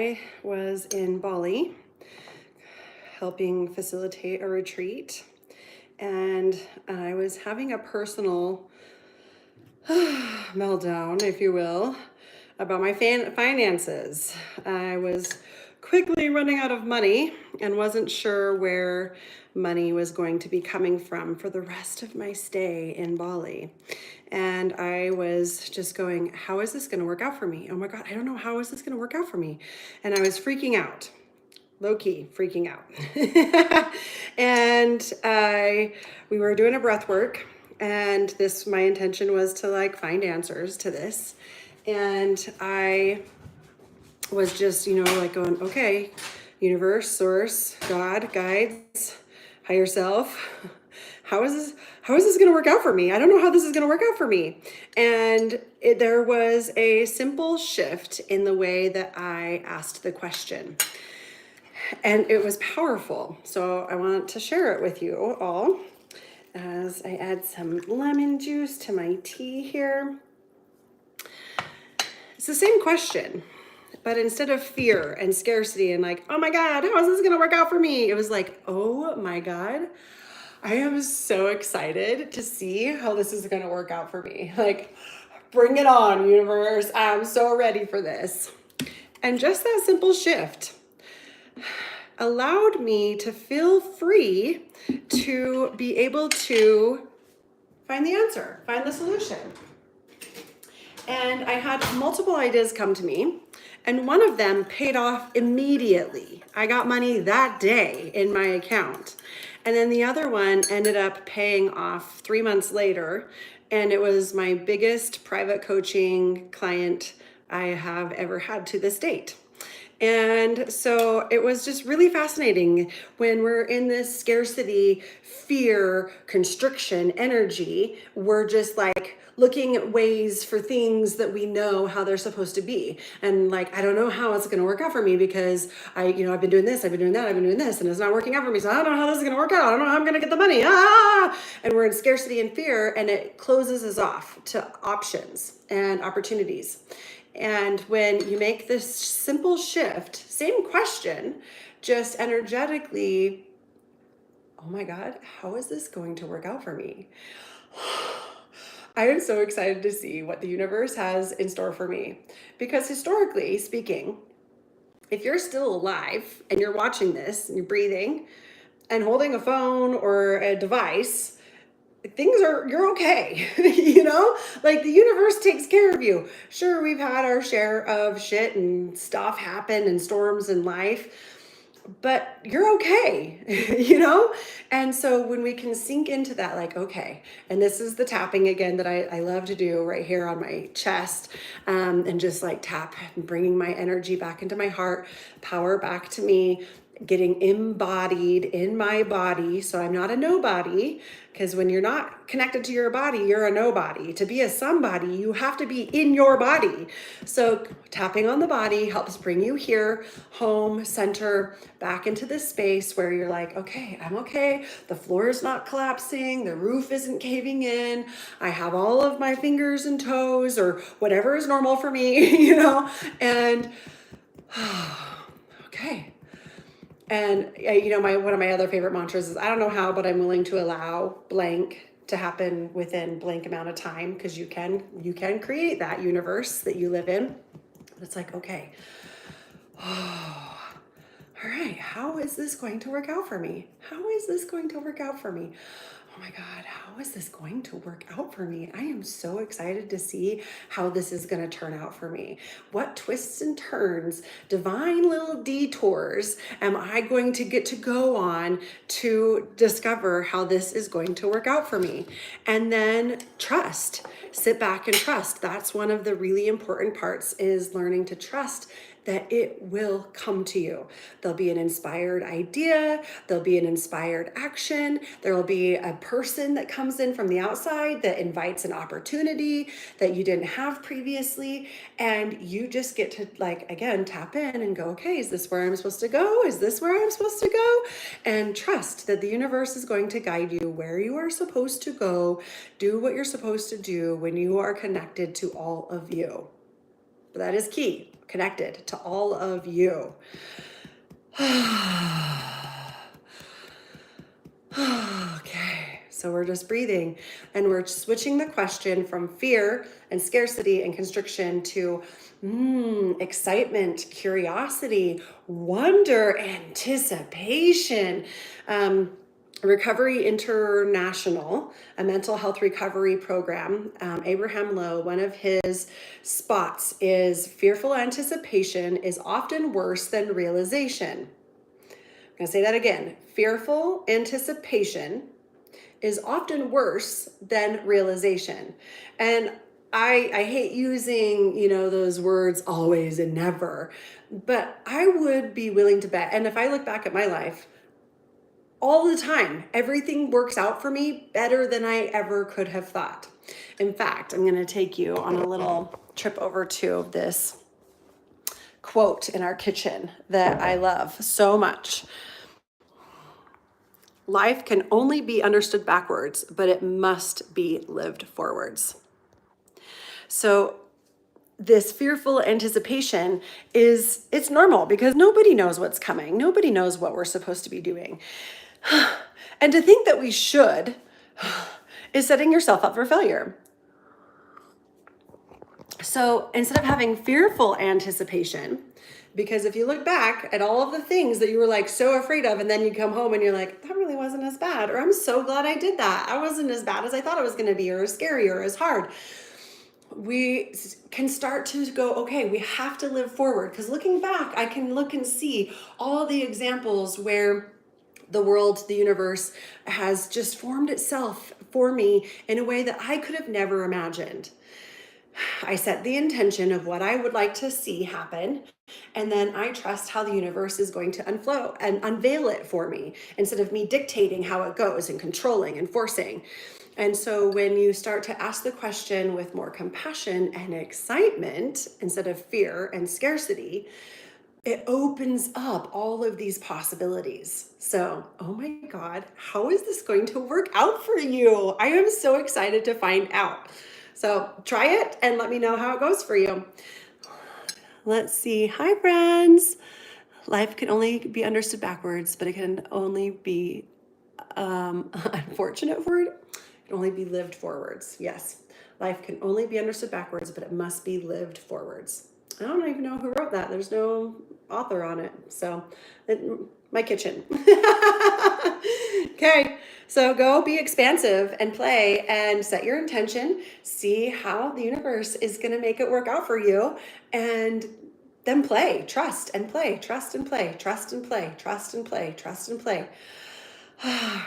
I was in Bali helping facilitate a retreat, and I was having a personal meltdown, if you will, about my finances. I was quickly running out of money and wasn't sure where money was going to be coming from for the rest of my stay in Bali. And I was just going, how is this going to work out for me? Oh my God, I don't know. How is this going to work out for me? And I was freaking out, low key freaking out. And we were doing a breath work, and my intention was to find answers to this. And I was just, going, okay, universe, source, God, guides, higher self. How is this going to work out for me? I don't know how this is going to work out for me. And there was a simple shift in the way that I asked the question. And it was powerful. So I want to share it with you all as I add some lemon juice to my tea here. It's the same question, but instead of fear and scarcity and oh my God, how is this going to work out for me? It was oh my God, I am so excited to see how this is going to work out for me. Bring it on, universe. I'm so ready for this. And just that simple shift allowed me to feel free to be able to find the answer, find the solution. And I had multiple ideas come to me, and one of them paid off immediately. I got money that day in my account. And then the other one ended up paying off 3 months later, and it was my biggest private coaching client I have ever had to this date. And so it was just really fascinating when we're in this scarcity, fear, constriction energy. We're just looking at ways for things that we know how they're supposed to be. And I don't know how it's going to work out for me because I've been doing this, I've been doing that, I've been doing this, and it's not working out for me. So I don't know how this is going to work out. I don't know how I'm going to get the money. And we're in scarcity and fear, and it closes us off to options and opportunities. And when you make this simple shift, same question, just energetically, oh my God, how is this going to work out for me? I am so excited to see what the universe has in store for me. Because historically speaking, if you're still alive and you're watching this and you're breathing and holding a phone or a device, you're okay. The universe takes care of you. Sure, we've had our share of shit and stuff happen and storms in life, but you're okay. And so when we can sink into that, okay, and this is the tapping again that I love to do right here on my chest, and just tap and bringing my energy back into my heart, power back to me, getting embodied in my body. So I'm not a nobody, because when you're not connected to your body, you're a nobody. To be a somebody, you have to be in your body. So tapping on the body helps bring you here, home, center, back into this space where you're okay, I'm okay. The floor is not collapsing. The roof isn't caving in. I have all of my fingers and toes or whatever is normal for me, and okay. And one of my other favorite mantras is, I don't know how, but I'm willing to allow blank to happen within blank amount of time, because you can create that universe that you live in. It's okay. Oh, all right. How is this going to work out for me? How is this going to work out for me? Oh my God, how is this going to work out for me? I am so excited to see how this is going to turn out for me. What twists and turns, divine little detours am I going to get to go on to discover how this is going to work out for me? And then trust. Sit back and trust. That's one of the really important parts, is learning to trust that it will come to you. There'll be an inspired idea, there'll be an inspired action, there'll be a person that comes in from the outside that invites an opportunity that you didn't have previously, and you just get to again, tap in and go, okay, is this where I'm supposed to go? Is this where I'm supposed to go? And trust that the universe is going to guide you where you are supposed to go. Do what you're supposed to do when you are connected to all of you. That is key. connected to all of you. Okay, so we're just breathing and we're switching the question from fear and scarcity and constriction to excitement, curiosity, wonder, anticipation. Recovery International, a mental health recovery program, Abraham Lowe, one of his spots is fearful anticipation is often worse than realization. I'm going to say that again. Fearful anticipation is often worse than realization. And I hate using, those words always and never, but I would be willing to bet. And if I look back at my life, all the time, everything works out for me better than I ever could have thought. In fact, I'm going to take you on a little trip over to this quote in our kitchen that I love so much. Life can only be understood backwards, but it must be lived forwards. So this fearful anticipation it's normal because nobody knows what's coming. Nobody knows what we're supposed to be doing. And to think that we should is setting yourself up for failure. So instead of having fearful anticipation, because if you look back at all of the things that you were like so afraid of, and then you come home and you're like, that really wasn't as bad, or I'm so glad I did that. I wasn't as bad as I thought it was going to be, or as scary, or as hard. We can start to go, okay, we have to live forward. Because looking back, I can look and see all the examples where the world, the universe has just formed itself for me in a way that I could have never imagined. I set the intention of what I would like to see happen, and then I trust how the universe is going to unflow and unveil it for me instead of me dictating how it goes and controlling and forcing. And so when you start to ask the question with more compassion and excitement instead of fear and scarcity, it opens up all of these possibilities. So, oh my God, how is this going to work out for you? I am so excited to find out. So try it and let me know how it goes for you. Let's see. Hi, friends. Life can only be understood backwards, but it can only be, unfortunate word, it can only be lived forwards. Yes. Life can only be understood backwards, but it must be lived forwards. I don't even know who wrote that. There's no author on it. So my kitchen. Okay. So go be expansive and play and set your intention. See how the universe is going to make it work out for you. And then play, trust and play, trust and play, trust and play, trust and play, trust and play.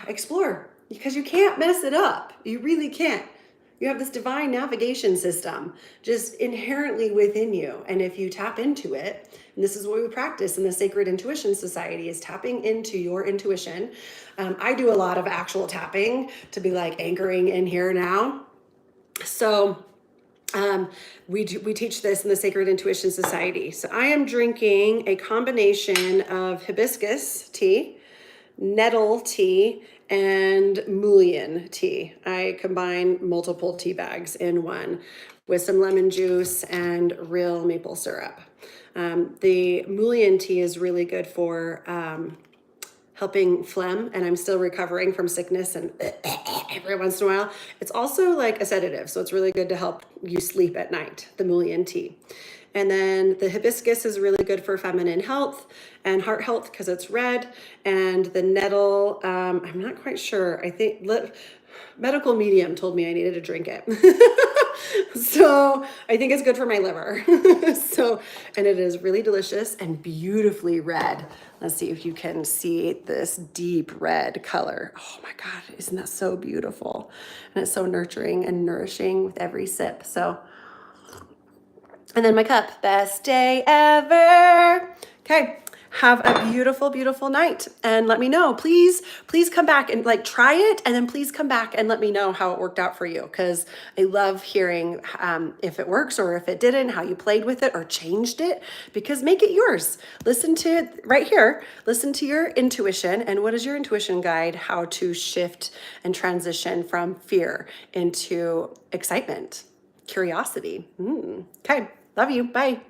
Explore, because you can't mess it up. You really can't. You have this divine navigation system just inherently within you. And if you tap into it, and this is what we practice in the Sacred Intuition Society, is tapping into your intuition. I do a lot of actual tapping to be like anchoring in here now. So we teach this in the Sacred Intuition Society. So I am drinking a combination of hibiscus tea, nettle tea, and mullein tea. I combine multiple tea bags in one with some lemon juice and real maple syrup. The mullein tea is really good for helping phlegm, and I'm still recovering from sickness and every once in a while. It's also like a sedative, so it's really good to help you sleep at night, the mullein tea. And then the hibiscus is really good for feminine health and heart health because it's red. And the nettle, I'm not quite sure. I think medical medium told me I needed to drink it. So I think it's good for my liver. And it is really delicious and beautifully red. Let's see if you can see this deep red color. Oh my God, isn't that so beautiful? And it's so nurturing and nourishing with every sip. And then my cup, best day ever. Okay, have a beautiful, beautiful night. And let me know, please come back and like try it. And then please come back and let me know how it worked out for you. Because I love hearing if it works or if it didn't, how you played with it or changed it, because make it yours. Listen to it right here. Listen to your intuition. And what is your intuition guide? How to shift and transition from fear into excitement, curiosity. Okay. Love you. Bye.